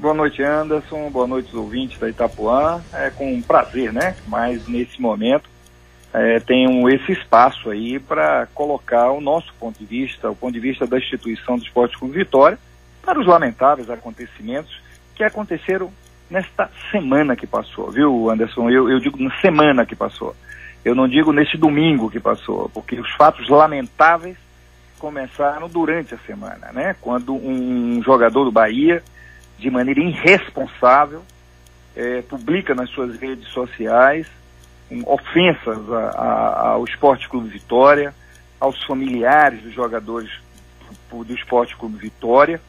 Boa noite, Anderson. Boa noite, os ouvintes da Itapuã. É com prazer, né? Mas nesse momento tenho esse espaço aí para colocar o nosso ponto de vista, o ponto de vista da instituição do Esporte Clube Vitória, para os lamentáveis acontecimentos que aconteceram nesta semana que passou, viu, Anderson? Eu digo na semana que passou. Eu não digo nesse domingo que passou, porque os fatos lamentáveis começaram durante a semana, né? Quando um jogador do Bahia, de maneira irresponsável, publica nas suas redes sociais ofensas ao Esporte Clube Vitória, aos familiares dos jogadores do Esporte Clube Vitória,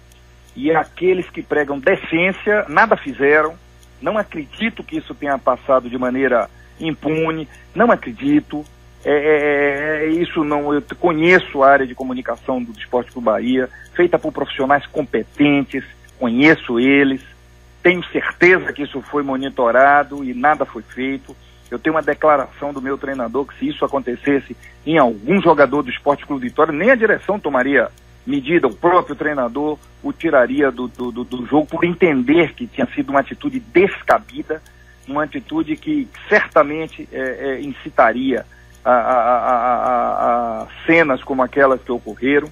e aqueles que pregam decência nada fizeram. Não acredito que isso tenha passado de maneira impune, não acredito. Isso não. Eu conheço a área de comunicação do Esporte Clube Bahia, feita por profissionais competentes, conheço eles, tenho certeza que isso foi monitorado e nada foi feito. Eu tenho uma declaração do meu treinador que se isso acontecesse em algum jogador do Esporte Clube Vitória, nem a direção tomaria medida, o próprio treinador o tiraria do jogo por entender que tinha sido uma atitude descabida, uma atitude que certamente incitaria a cenas como aquelas que ocorreram,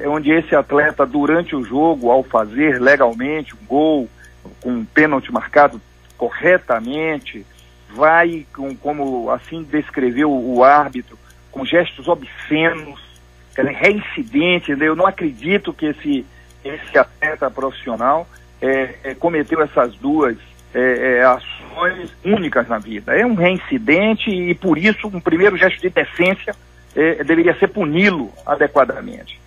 onde esse atleta, durante o jogo, ao fazer legalmente um gol, com um pênalti marcado corretamente, vai, como assim descreveu o árbitro, com gestos obscenos, reincidente. Eu não acredito que esse atleta profissional cometeu essas duas ações únicas na vida. É um reincidente e, por isso, um primeiro gesto de decência deveria ser puni-lo adequadamente.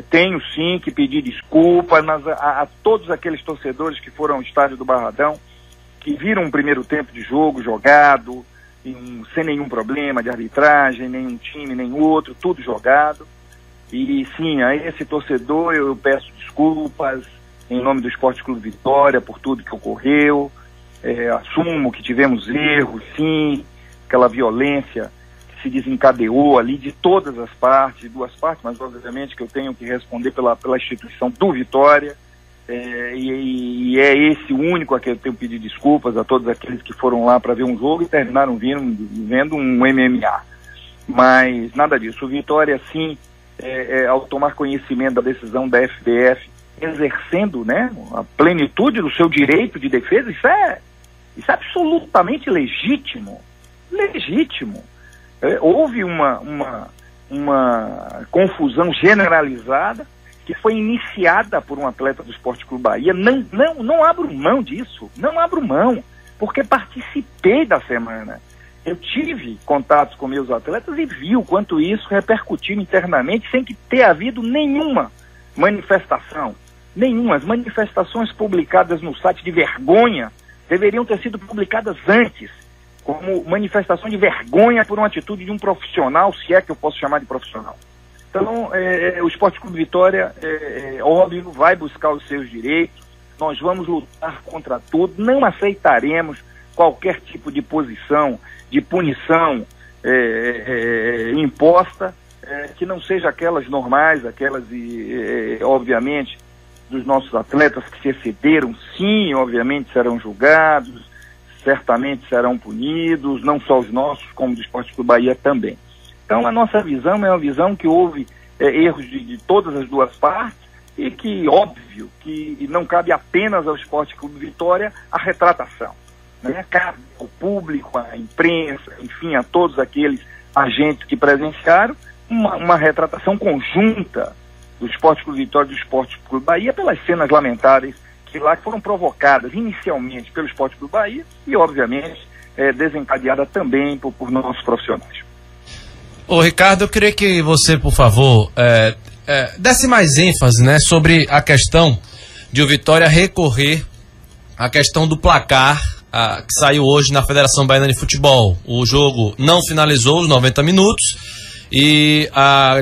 Tenho sim que pedir desculpa a todos aqueles torcedores que foram ao estádio do Barradão, que viram um primeiro tempo de jogo jogado, sem nenhum problema de arbitragem, nenhum time, nem outro, tudo jogado. E sim, a esse torcedor eu peço desculpas em nome do Esporte Clube Vitória por tudo que ocorreu. Assumo que tivemos erros, sim, aquela violência que se desencadeou ali de todas as partes, de duas partes, mas obviamente que eu tenho que responder pela instituição do Vitória. E é esse o único a que eu tenho que pedir desculpas a todos aqueles que foram lá para ver um jogo e terminaram vendo um MMA. Mas nada disso. O Vitória, sim, ao tomar conhecimento da decisão da FBF, exercendo, né, a plenitude do seu direito de defesa, isso é absolutamente legítimo. Legítimo. Houve uma confusão generalizada que foi iniciada por um atleta do Esporte Clube Bahia. Não abro mão disso, não abro mão, porque participei da semana. Eu tive contatos com meus atletas e vi o quanto isso repercutiu internamente sem que ter havido nenhuma manifestação. Nenhuma. As manifestações publicadas no site de vergonha deveriam ter sido publicadas antes, como manifestação de vergonha por uma atitude de um profissional, se é que eu posso chamar de profissional. Então, o Esporte Clube Vitória, óbvio, vai buscar os seus direitos. Nós vamos lutar contra tudo. Não aceitaremos qualquer tipo de posição, de punição imposta, que não seja aquelas normais, aquelas, obviamente, dos nossos atletas que se excederam. Sim, obviamente serão julgados, certamente serão punidos, não só os nossos, como do Esporte Clube Bahia também. Então, a nossa visão é uma visão que houve erros de todas as duas partes e que, óbvio, que não cabe apenas ao Esporte Clube Vitória a retratação, né? Cabe ao público, à imprensa, enfim, a todos aqueles agentes que presenciaram uma retratação conjunta do Esporte Clube Vitória e do Esporte Clube Bahia pelas cenas lamentáveis que lá foram provocadas inicialmente pelo Esporte Clube Bahia e, obviamente, desencadeada também por nossos profissionais. Ô Ricardo, eu queria que você, por favor, desse mais ênfase, né, sobre a questão de o Vitória recorrer à questão do placar que saiu hoje na Federação Baiana de Futebol. O jogo não finalizou os 90 minutos e,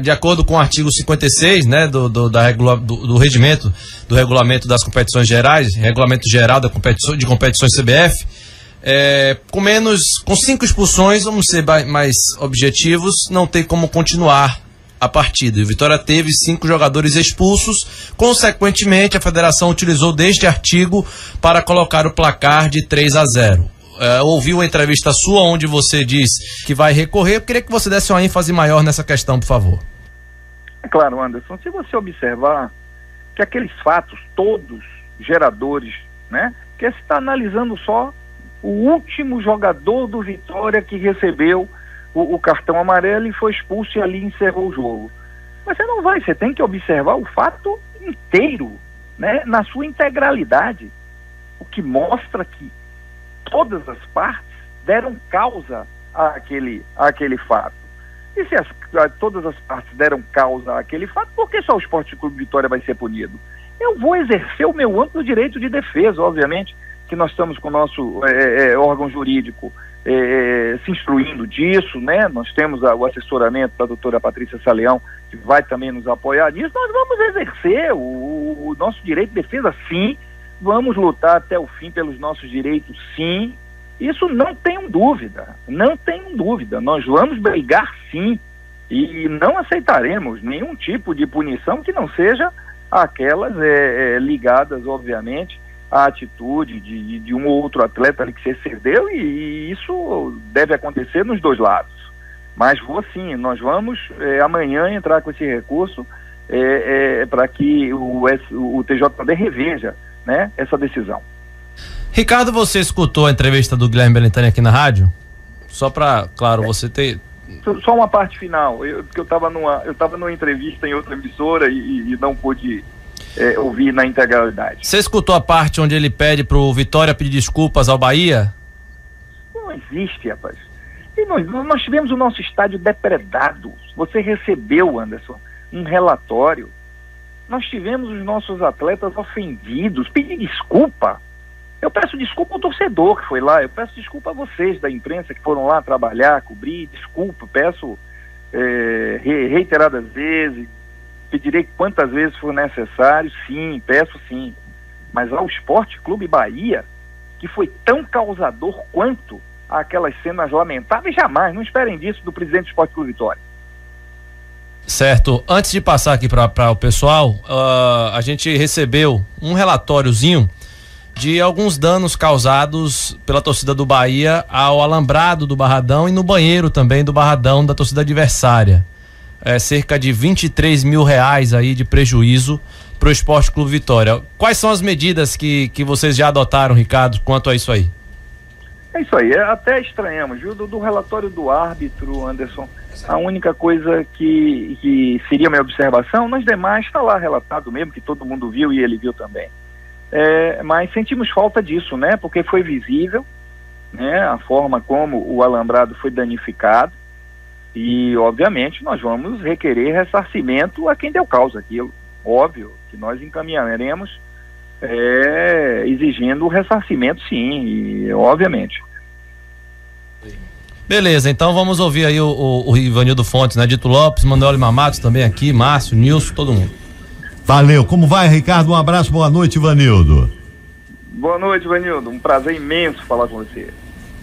de acordo com o artigo 56, né, do regimento, do regulamento das competições gerais, regulamento geral de competições CBF, com 5 expulsões, vamos ser mais objetivos, não tem como continuar a partida. E o Vitória teve 5 jogadores expulsos. Consequentemente, a federação utilizou deste artigo para colocar o placar de 3-0. Ouvi uma entrevista sua onde você diz que vai recorrer. Eu queria que você desse uma ênfase maior nessa questão, por favor. É claro, Anderson, se você observar que aqueles fatos todos geradores, né, que você está analisando só o último jogador do Vitória que recebeu o cartão amarelo e foi expulso e ali encerrou o jogo. Mas você tem que observar o fato inteiro, né, na sua integralidade, o que mostra que todas as partes deram causa àquele fato. E se todas as partes deram causa àquele fato, por que só o Esporte Clube Vitória vai ser punido? Eu vou exercer o meu amplo direito de defesa, obviamente, que nós estamos com o nosso órgão jurídico se instruindo disso, né? Nós temos o assessoramento da doutora Patrícia Saleão, que vai também nos apoiar nisso. Nós vamos exercer o nosso direito de defesa, sim, vamos lutar até o fim pelos nossos direitos, sim, isso não tenho dúvida, nós vamos brigar, sim, e não aceitaremos nenhum tipo de punição que não seja aquelas ligadas, obviamente, a atitude de um ou outro atleta ali que se excedeu, e isso deve acontecer nos dois lados. Mas nós vamos amanhã entrar com esse recurso para que o TJD reveja, né, essa decisão. Ricardo, você escutou a entrevista do Guilherme Belintani aqui na rádio? Só para, claro, você ter... Só uma parte final, porque eu estava numa entrevista em outra emissora e não pude ouvir na integralidade. Você escutou a parte onde ele pede pro Vitória pedir desculpas ao Bahia? Não existe, rapaz. E nós tivemos o nosso estádio depredado. Você recebeu, Anderson, um relatório. Nós tivemos os nossos atletas ofendidos, pedir desculpa. Eu peço desculpa ao torcedor que foi lá, eu peço desculpa a vocês da imprensa que foram lá trabalhar, cobrir, desculpa, peço reiteradas vezes, pedirei quantas vezes for necessário, sim, peço sim. Mas ao Esporte Clube Bahia, que foi tão causador quanto aquelas cenas lamentáveis, jamais, não esperem disso do presidente do Esporte Clube Vitória. Certo, antes de passar aqui para o pessoal, a gente recebeu um relatóriozinho de alguns danos causados pela torcida do Bahia ao alambrado do Barradão e no banheiro também do Barradão da torcida adversária. Cerca de R$23 mil aí de prejuízo para o Esporte Clube Vitória. Quais são as medidas que vocês já adotaram, Ricardo, quanto a isso aí? É isso aí, até estranhamos, viu? Do relatório do árbitro, Anderson, a única coisa que seria minha observação, nas demais está lá relatado mesmo, que todo mundo viu e ele viu também. Mas sentimos falta disso, né? Porque foi visível, né? A forma como o alambrado foi danificado e, obviamente, nós vamos requerer ressarcimento a quem deu causa àquilo. Óbvio que nós encaminharemos exigindo o ressarcimento, sim, e, obviamente. Beleza, então vamos ouvir aí o Ivanildo Fontes, né? Dito Lopes, Manuel Mamatos também aqui, Márcio, Nilson, todo mundo. Valeu, como vai, Ricardo? Um abraço, boa noite, Ivanildo. Boa noite, Ivanildo, um prazer imenso falar com você.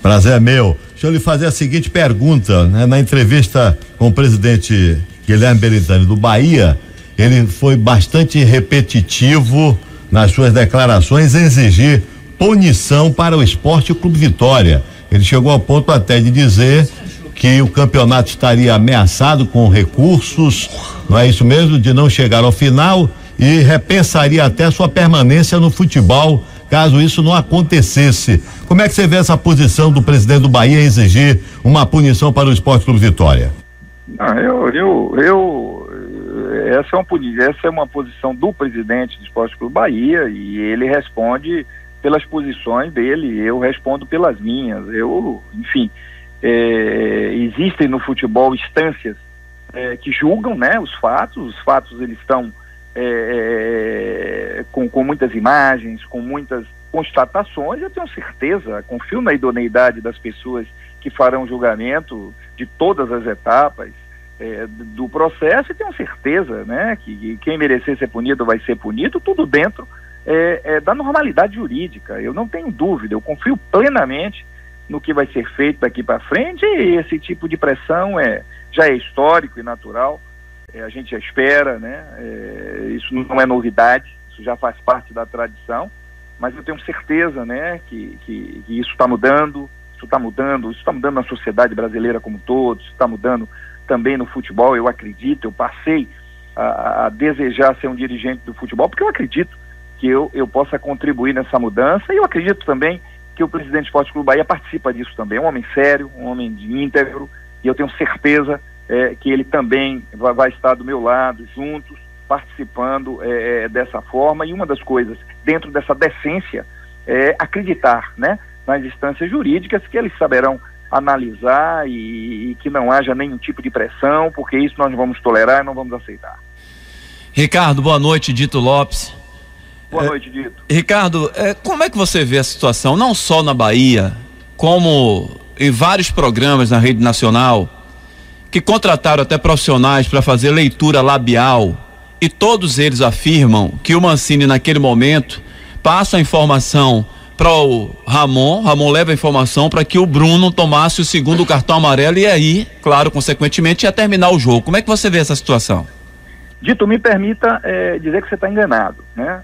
Prazer é meu. Deixa eu lhe fazer a seguinte pergunta, né? Na entrevista com o presidente Guilherme Belintani do Bahia, ele foi bastante repetitivo nas suas declarações em exigir punição para o Esporte Clube Vitória. Ele chegou ao ponto até de dizer que o campeonato estaria ameaçado com recursos, não é isso mesmo, de não chegar ao final, e repensaria até sua permanência no futebol, caso isso não acontecesse. Como é que você vê essa posição do presidente do Bahia em exigir uma punição para o Esporte Clube Vitória? Essa é uma posição do presidente do Esporte Clube Bahia e ele responde pelas posições dele, eu respondo pelas minhas. Enfim, existem no futebol instâncias que julgam, né, os fatos eles estão com muitas imagens, com muitas constatações. Eu tenho certeza, confio na idoneidade das pessoas que farão julgamento de todas as etapas do processo, e tenho certeza, né, que quem merecer ser punido vai ser punido, tudo dentro da normalidade jurídica. Eu não tenho dúvida, eu confio plenamente no que vai ser feito daqui para frente, e esse tipo de pressão já é histórico e natural a gente já espera, né? Isso não é novidade, isso já faz parte da tradição, mas eu tenho certeza, né, que isso está mudando, isso está mudando na sociedade brasileira como um todo, isso está mudando também no futebol. Eu acredito, eu passei a desejar ser um dirigente do futebol, porque eu acredito que eu possa contribuir nessa mudança, e eu acredito também que o presidente do Esporte Clube Bahia participa disso também. É um homem sério, um homem de íntegro, e eu tenho certeza que ele também vai estar do meu lado, juntos, participando dessa forma. E uma das coisas, dentro dessa decência, é acreditar, né, nas instâncias jurídicas, que eles saberão analisar e que não haja nenhum tipo de pressão, porque isso nós não vamos tolerar e não vamos aceitar. Ricardo, boa noite. Dito Lopes. Boa noite, Dito. Ricardo, como é que você vê a situação, não só na Bahia, como em vários programas na rede nacional, que contrataram até profissionais para fazer leitura labial, e todos eles afirmam que o Mancini, naquele momento, passa a informação para o Ramon leva a informação para que o Bruno tomasse o segundo cartão amarelo, e aí, claro, consequentemente, ia terminar o jogo. Como é que você vê essa situação? Dito, me permita dizer que você está enganado, né?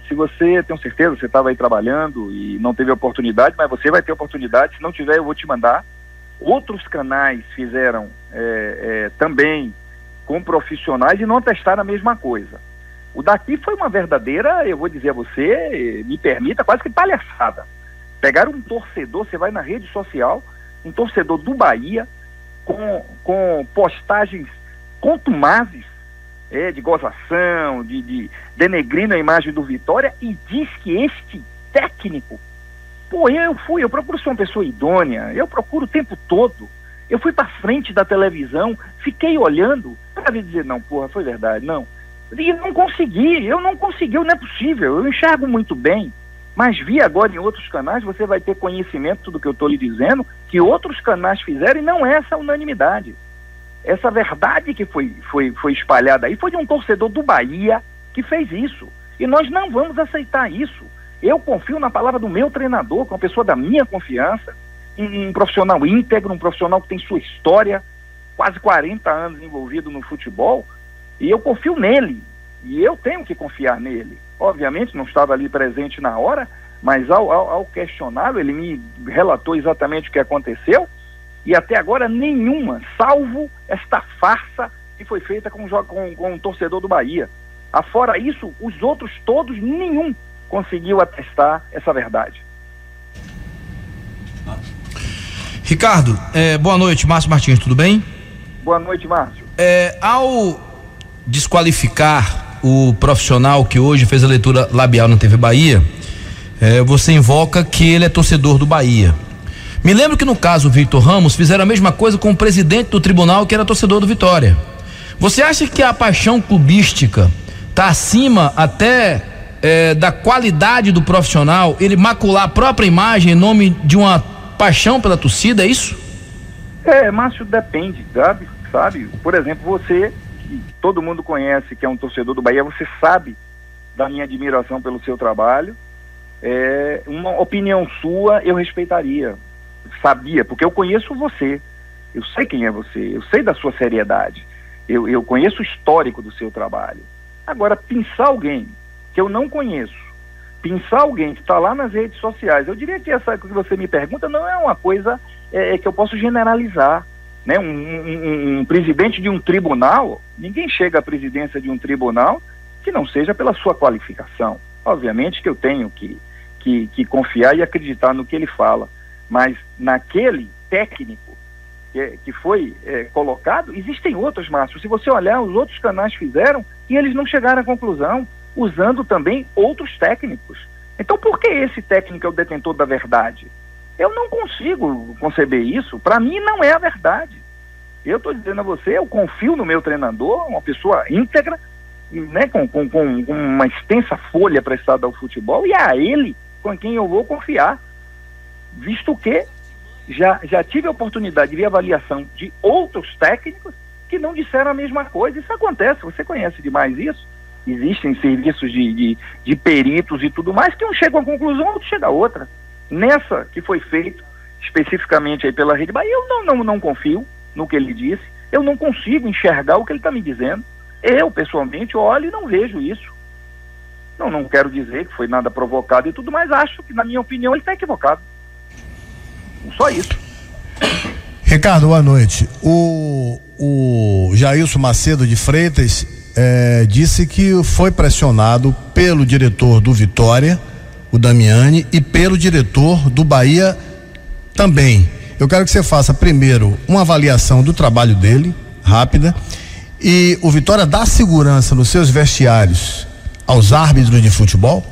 Se você, tenho certeza, você estava aí trabalhando e não teve oportunidade, mas você vai ter oportunidade. Se não tiver, eu vou te mandar. Outros canais fizeram também com profissionais e não testaram a mesma coisa. O daqui foi uma verdadeira, eu vou dizer a você, me permita, quase que palhaçada. Pegaram um torcedor, você vai na rede social, um torcedor do Bahia, com postagens contumazes, de gozação, de denegrindo a imagem do Vitória, e diz que este técnico, eu procuro ser uma pessoa idônea, eu procuro o tempo todo, eu fui para frente da televisão, fiquei olhando, para dizer, não, foi verdade, não. E eu não consegui, não é possível, eu enxergo muito bem, mas vi agora em outros canais, você vai ter conhecimento do que eu estou lhe dizendo, que outros canais fizeram, e não é essa unanimidade. Essa verdade que foi espalhada aí foi de um torcedor do Bahia que fez isso, e nós não vamos aceitar isso. Eu confio na palavra do meu treinador, que é uma pessoa da minha confiança, um profissional íntegro, um profissional que tem sua história, quase 40 anos envolvido no futebol, e eu confio nele, e eu tenho que confiar nele. Obviamente não estava ali presente na hora, mas ao questioná-lo, ele me relatou exatamente o que aconteceu, e até agora nenhuma, salvo esta farsa que foi feita com um torcedor do Bahia. Afora isso, os outros todos, nenhum conseguiu atestar essa verdade. Ricardo, boa noite, Márcio Martins, tudo bem? Boa noite, Márcio. Ao desqualificar o profissional que hoje fez a leitura labial na TV Bahia, você invoca que ele é torcedor do Bahia. Me lembro que no caso Victor Ramos fizeram a mesma coisa com o presidente do tribunal, que era torcedor do Vitória. Você acha que a paixão clubística está acima até da qualidade do profissional, ele macular a própria imagem em nome de uma paixão pela torcida, é isso? Márcio, depende, sabe? Por exemplo, você, que todo mundo conhece, que é um torcedor do Bahia, você sabe da minha admiração pelo seu trabalho. Uma opinião sua eu respeitaria, sabia, porque eu conheço você, eu sei quem é você, eu sei da sua seriedade, eu conheço o histórico do seu trabalho. Agora, pensar alguém que eu não conheço, pensar alguém que está lá nas redes sociais, eu diria que essa que você me pergunta não é uma coisa que eu posso generalizar, né? Um presidente de um tribunal, ninguém chega à presidência de um tribunal que não seja pela sua qualificação. Obviamente que eu tenho que confiar e acreditar no que ele fala, mas naquele técnico que foi colocado, existem outros, Márcio. Se você olhar, os outros canais fizeram e eles não chegaram à conclusão, usando também outros técnicos. Então, por que esse técnico é o detentor da verdade? Eu não consigo conceber isso. Para mim, não é a verdade. Eu estou dizendo a você, eu confio no meu treinador, uma pessoa íntegra, né, com uma extensa folha prestada ao futebol, e é a ele com quem eu vou confiar, visto que já tive a oportunidade de ver avaliação de outros técnicos que não disseram a mesma coisa. Isso acontece, você conhece demais isso. Existem serviços de peritos e tudo mais, que um chega a uma conclusão, outro chega a outra. Nessa que foi feito especificamente aí pela Rede Bahia, eu não confio no que ele disse. Eu não consigo enxergar o que ele está me dizendo. Eu, pessoalmente, olho e não vejo isso. Não quero dizer que foi nada provocado e tudo, mas acho que, na minha opinião, ele está equivocado. Só isso. Ricardo, boa noite. O Jailson Macedo de Freitas disse que foi pressionado pelo diretor do Vitória, o Damiani, e pelo diretor do Bahia também. Eu quero que você faça primeiro uma avaliação do trabalho dele, rápida, e o Vitória dá segurança nos seus vestiários aos árbitros de futebol?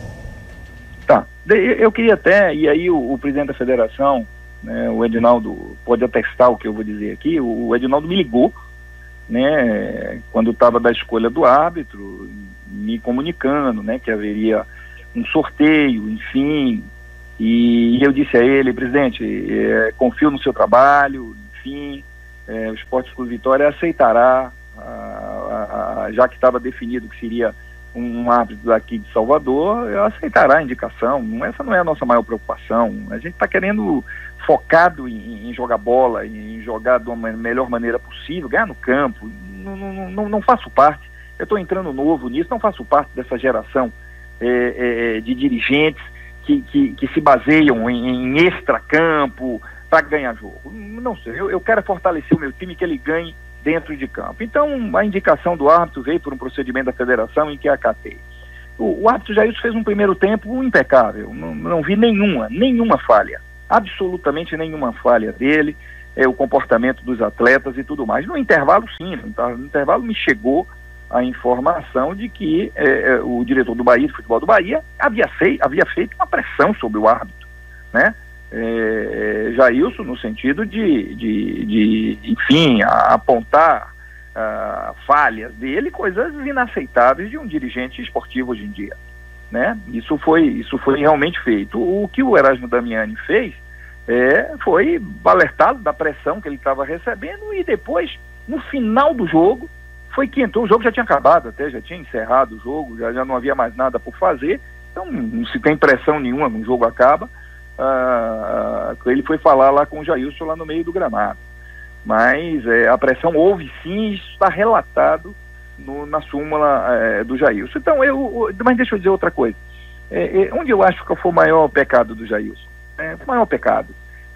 Tá, eu queria até, e aí o presidente da federação, né, o Edinaldo, pode atestar o que eu vou dizer aqui. O Edinaldo me ligou, né, quando estava da escolha do árbitro, me comunicando, né, que haveria um sorteio, enfim, e eu disse a ele: presidente, confio no seu trabalho, enfim, o Esporte Clube Vitória aceitará, já que estava definido que seria um árbitro daqui de Salvador, aceitará a indicação. Essa não é a nossa maior preocupação. A gente está querendo, focado em jogar bola, em jogar de uma melhor maneira possível, ganhar no campo. Não faço parte, eu estou entrando novo nisso, não faço parte dessa geração de dirigentes que se baseiam em extracampo para ganhar jogo. Não sei, eu quero fortalecer o meu time, que ele ganhe dentro de campo. Então, a indicação do árbitro veio por um procedimento da federação em que acatei. O árbitro Jailson fez um primeiro tempo impecável, não vi nenhuma falha, absolutamente nenhuma falha dele, o comportamento dos atletas e tudo mais. No intervalo, sim, no intervalo me chegou a informação de que o diretor do Bahia, de futebol do Bahia, havia feito uma pressão sobre o árbitro, né? Jailson, no sentido de enfim, apontar falhas dele, coisas inaceitáveis de um dirigente esportivo hoje em dia, né? Isso foi realmente feito. O que o Erasmo Damiani fez foi alertá-lo da pressão que ele estava recebendo, e depois, no final do jogo, foi que entrou. O jogo já tinha acabado, até já tinha encerrado o jogo, já não havia mais nada por fazer, então não se tem pressão nenhuma, no jogo acaba. Ele foi falar lá com o Jailson lá no meio do gramado, mas a pressão houve sim, isso está relatado na súmula do Jailson. Então mas deixa eu dizer outra coisa, onde eu acho que foi o maior pecado do Jailson, o maior pecado,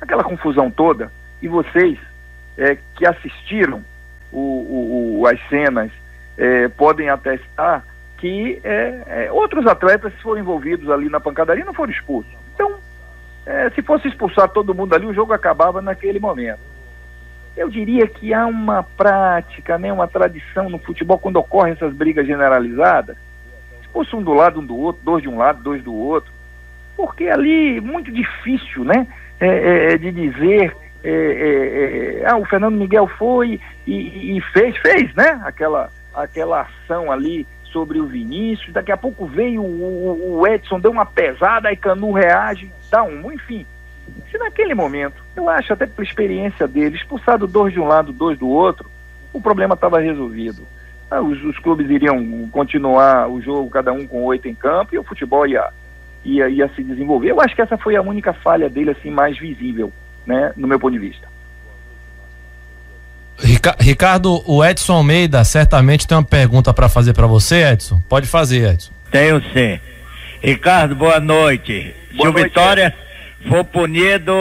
aquela confusão toda, e vocês que assistiram as cenas podem atestar que outros atletas foram envolvidos ali na pancadaria, não foram expulsos. Então, se fosse expulsar todo mundo ali, o jogo acabava naquele momento. Eu diria que há uma prática, né, uma tradição no futebol, quando ocorrem essas brigas generalizadas, expulsa um do lado, um do outro, dois de um lado, dois do outro, porque ali muito difícil, né, de dizer, o Fernando Miguel foi e fez, né, aquela ação ali sobre o Vinícius, daqui a pouco veio o Edson, deu uma pesada, aí Canu reage, dá enfim. Se naquele momento, eu acho, até pela experiência dele, expulsado dois de um lado, dois do outro, o problema estava resolvido. Os clubes iriam continuar o jogo, cada um com 8 em campo, e o futebol ia se desenvolver. Eu acho que essa foi a única falha dele, assim, mais visível, né, no meu ponto de vista. Ricardo, o Edson Almeida certamente tem uma pergunta para fazer para você, Edson. Pode fazer, Edson. Tenho sim. Ricardo, boa noite. Se o Vitória for punido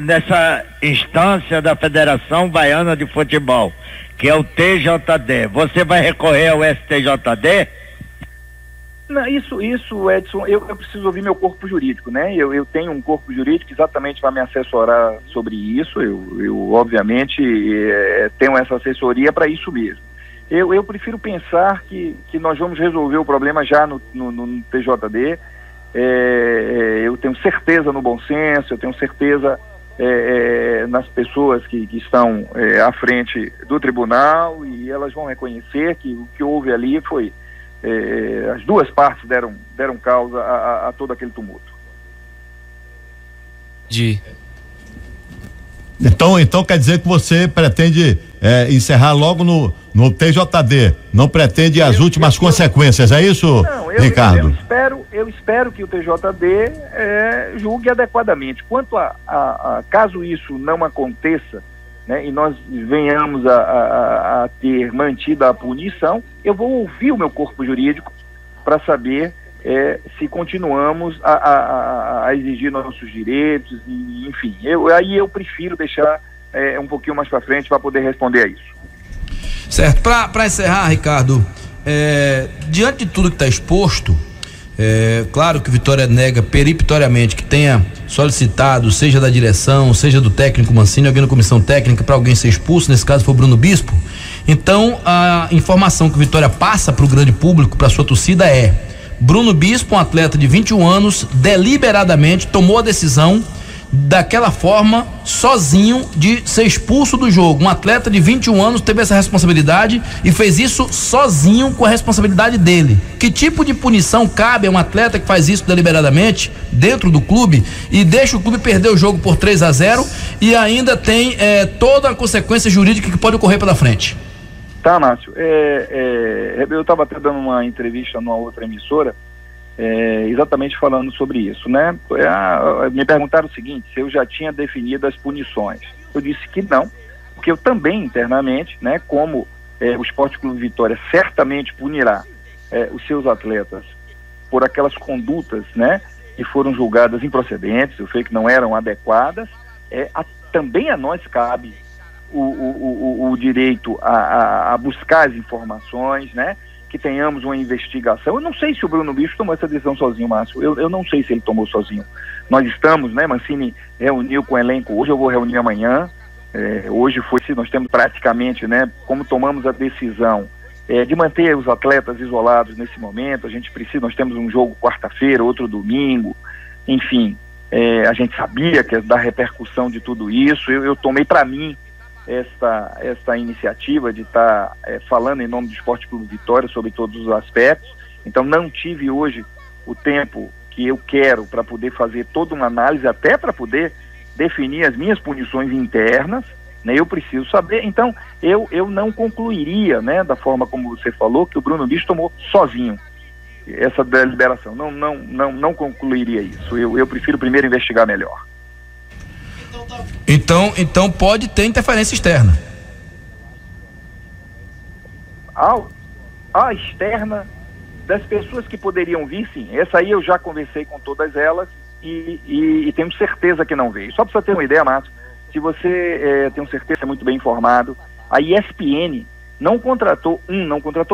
nessa instância da Federação Baiana de Futebol, que é o TJD, você vai recorrer ao STJD? Não, isso, Edson, eu preciso ouvir meu corpo jurídico, né? Eu tenho um corpo jurídico exatamente para me assessorar sobre isso. Eu obviamente, tenho essa assessoria para isso mesmo. Eu prefiro pensar que nós vamos resolver o problema já no TJD. Eu tenho certeza no bom senso, eu tenho certeza nas pessoas que estão à frente do tribunal, e elas vão reconhecer que o que houve ali foi... as duas partes deram causa a todo aquele tumulto. Então quer dizer que você pretende encerrar logo no TJD, não pretende as últimas consequências, é isso, Ricardo? Eu espero que o TJD julgue adequadamente. Quanto a caso isso não aconteça, né, e nós venhamos a ter mantida a punição, eu vou ouvir o meu corpo jurídico para saber se continuamos a exigir nossos direitos, e, enfim. Aí eu prefiro deixar um pouquinho mais para frente para poder responder a isso. Certo. Para encerrar, Ricardo, diante de tudo que está exposto, claro que o Vitória nega peremptoriamente que tenha solicitado, seja da direção, seja do técnico Mancini, alguém na comissão técnica, para alguém ser expulso, nesse caso foi o Bruno Bispo. Então, a informação que o Vitória passa para o grande público, para sua torcida, Bruno Bispo, um atleta de 21 anos, deliberadamente tomou a decisão daquela forma, sozinho, de ser expulso do jogo. Um atleta de 21 anos teve essa responsabilidade e fez isso sozinho, com a responsabilidade dele. Que tipo de punição cabe a um atleta que faz isso deliberadamente dentro do clube e deixa o clube perder o jogo por 3-0 e ainda tem toda a consequência jurídica que pode ocorrer pela frente? Tá, Márcio. Eu estava até dando uma entrevista numa outra emissora, exatamente falando sobre isso, né? Me perguntaram o seguinte, se eu já tinha definido as punições. Eu disse que não, porque eu também internamente, né, como o Esporte Clube Vitória certamente punirá os seus atletas por aquelas condutas, né, que foram julgadas improcedentes, eu sei que não eram adequadas, também a nós cabe o direito a buscar as informações, né, que tenhamos uma investigação. Eu não sei se o Bruno Bispo tomou essa decisão sozinho, Márcio. Eu não sei se ele tomou sozinho. Nós estamos, né, Mancini reuniu com o elenco hoje, eu vou reunir amanhã. Hoje nós temos praticamente, né, como tomamos a decisão de manter os atletas isolados nesse momento. Nós temos um jogo quarta-feira, outro domingo, enfim, a gente sabia que da repercussão de tudo isso. Eu tomei para mim essa iniciativa de estar falando em nome do Esporte Clube Vitória sobre todos os aspectos. Então não tive hoje o tempo que eu quero para poder fazer toda uma análise, até para poder definir as minhas punições internas, né? Eu preciso saber. Então eu não concluiria, né, da forma como você falou, que o Bruno Bispo tomou sozinho essa deliberação. Não concluiria isso. Eu prefiro primeiro investigar melhor. Então pode ter interferência externa. A externa das pessoas que poderiam vir, sim. Essa aí eu já conversei com todas elas e tenho certeza que não veio. Só para você ter uma ideia, Márcio, se você tenho certeza, é muito bem informado, a ESPN não contratou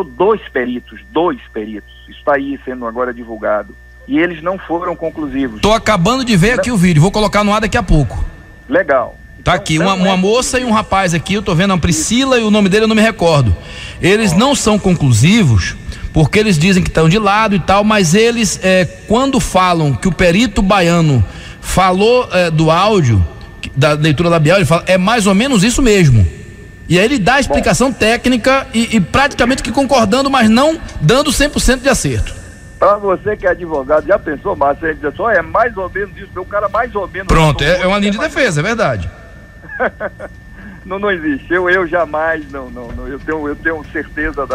dois peritos. Isso está aí sendo agora divulgado. E eles não foram conclusivos. Tô acabando de ver aqui o vídeo, vou colocar no ar daqui a pouco. Legal. Tá aqui, uma moça e um rapaz aqui, eu tô vendo a Priscila e o nome dele eu não me recordo. Eles não são conclusivos, porque eles dizem que estão de lado e tal, mas eles, quando falam que o perito baiano falou do áudio, da leitura labial, ele fala, é mais ou menos isso mesmo. E aí ele dá a explicação técnica e praticamente que concordando, mas não dando 100% de acerto. Para você que é advogado, já pensou, Márcio, ele diz só, é mais ou menos isso, o cara mais ou menos... Pronto, é uma linha de defesa, é verdade. não existe, eu jamais, eu tenho certeza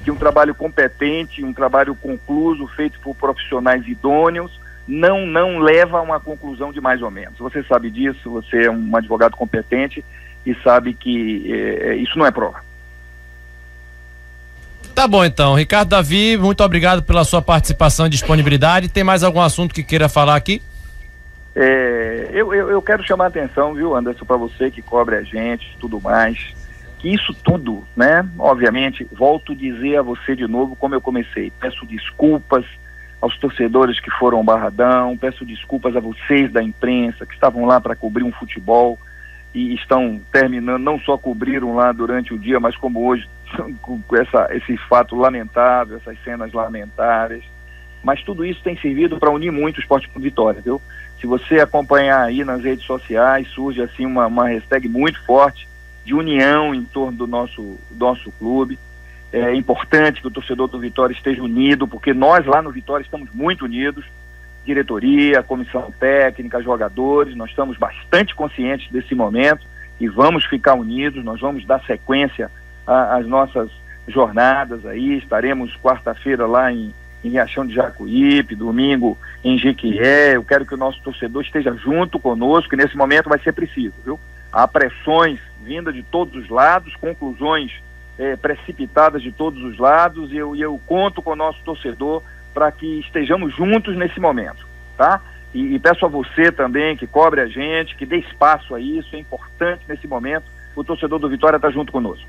que um trabalho competente, um trabalho concluso, feito por profissionais idôneos, não leva a uma conclusão de mais ou menos. Você sabe disso, você é um advogado competente e sabe que isso não é prova. Tá bom então, Ricardo Davi, muito obrigado pela sua participação e disponibilidade. Tem mais algum assunto que queira falar aqui? Eu quero chamar a atenção, viu, Anderson, para você que cobre a gente e tudo mais, que isso tudo, né, obviamente, volto a dizer a você de novo como eu comecei, peço desculpas aos torcedores que foram ao Barradão, peço desculpas a vocês da imprensa que estavam lá para cobrir um futebol e estão terminando, não só cobriram lá durante o dia, mas como hoje, com esse fato lamentável, essas cenas lamentáveis. Mas tudo isso tem servido para unir muito o Esporte Clube Vitória, viu? Se você acompanhar aí nas redes sociais, surge assim uma hashtag muito forte de união em torno do nosso clube. É importante que o torcedor do Vitória esteja unido, porque nós lá no Vitória estamos muito unidos, diretoria, comissão técnica, jogadores, nós estamos bastante conscientes desse momento e vamos ficar unidos, nós vamos dar sequência às nossas jornadas aí, estaremos quarta-feira lá em Riachão de Jacuípe, domingo em Jequié. Eu quero que o nosso torcedor esteja junto conosco, e nesse momento vai ser preciso, viu? há pressões vindas de todos os lados, conclusões precipitadas de todos os lados, e eu conto com o nosso torcedor para que estejamos juntos nesse momento, tá? E peço a você também que cobre a gente, que dê espaço a isso, é importante nesse momento, o torcedor do Vitória está junto conosco.